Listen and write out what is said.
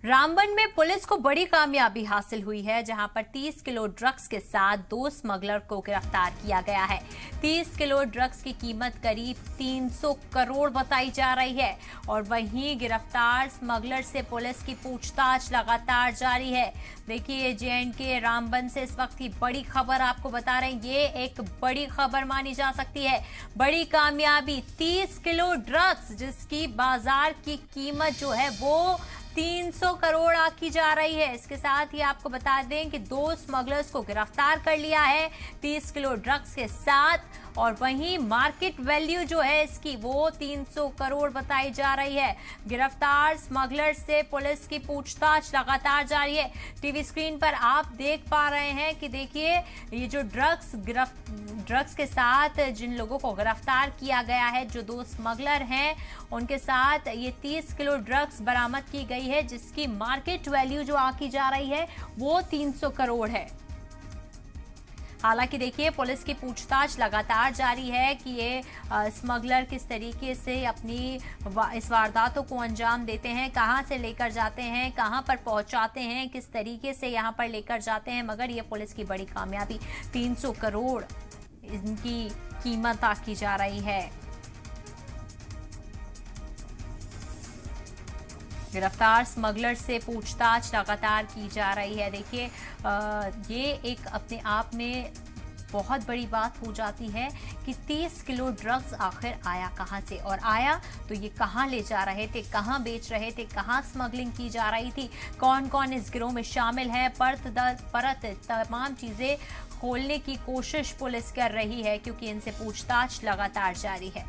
रामबन में पुलिस को बड़ी कामयाबी हासिल हुई है, जहां पर 30 किलो ड्रग्स के साथ 2 स्मगलर को गिरफ्तार किया गया है। 30 किलो ड्रग्स की कीमत करीब 300 करोड़ बताई जा रही है और वहीं गिरफ्तार स्मगलर से पुलिस की पूछताछ लगातार जारी है। देखिए, J&K रामबन से इस वक्त की बड़ी खबर आपको बता रहे हैं। ये एक बड़ी खबर मानी जा सकती है, बड़ी कामयाबी। 30 किलो ड्रग्स जिसकी बाजार की कीमत जो है वो 300 करोड़ आकी जा रही है। इसके साथ ही आपको बता दें कि 2 स्मगलर्स को गिरफ्तार कर लिया है 30 किलो ड्रग्स के साथ, और वहीं मार्केट वैल्यू जो है इसकी वो 300 करोड़ बताई जा रही है। गिरफ्तार स्मगलर से पुलिस की पूछताछ लगातार जारी है। टीवी स्क्रीन पर आप देख पा रहे हैं कि देखिए, ये जो ड्रग्स के साथ जिन लोगों को गिरफ्तार किया गया है, जो 2 स्मगलर हैं, उनके साथ ये 30 किलो ड्रग्स बरामद की गई है, जिसकी मार्केट वैल्यू जो आकी जा रही है वो 300 करोड़ है। हालांकि देखिए, पुलिस की पूछताछ लगातार जारी है कि ये स्मगलर किस तरीके से अपनी इस वारदातों को अंजाम देते हैं, कहां से लेकर जाते हैं, कहां पर पहुंचाते हैं, किस तरीके से यहां पर लेकर जाते हैं। मगर ये पुलिस की बड़ी कामयाबी, 300 करोड़ इनकी कीमत आकी जा रही है। गिरफ्तार स्मगलर से पूछताछ लगातार की जा रही है। देखिए, ये एक अपने आप में बहुत बड़ी बात हो जाती है कि 30 किलो ड्रग्स आखिर आया कहां से, और आया तो ये कहां ले जा रहे थे, कहां बेच रहे थे, कहां स्मगलिंग की जा रही थी, कौन कौन इस गिरोह में शामिल है। परत दर परत तमाम चीजें खोलने की कोशिश पुलिस कर रही है, क्योंकि इनसे पूछताछ लगातार जारी है।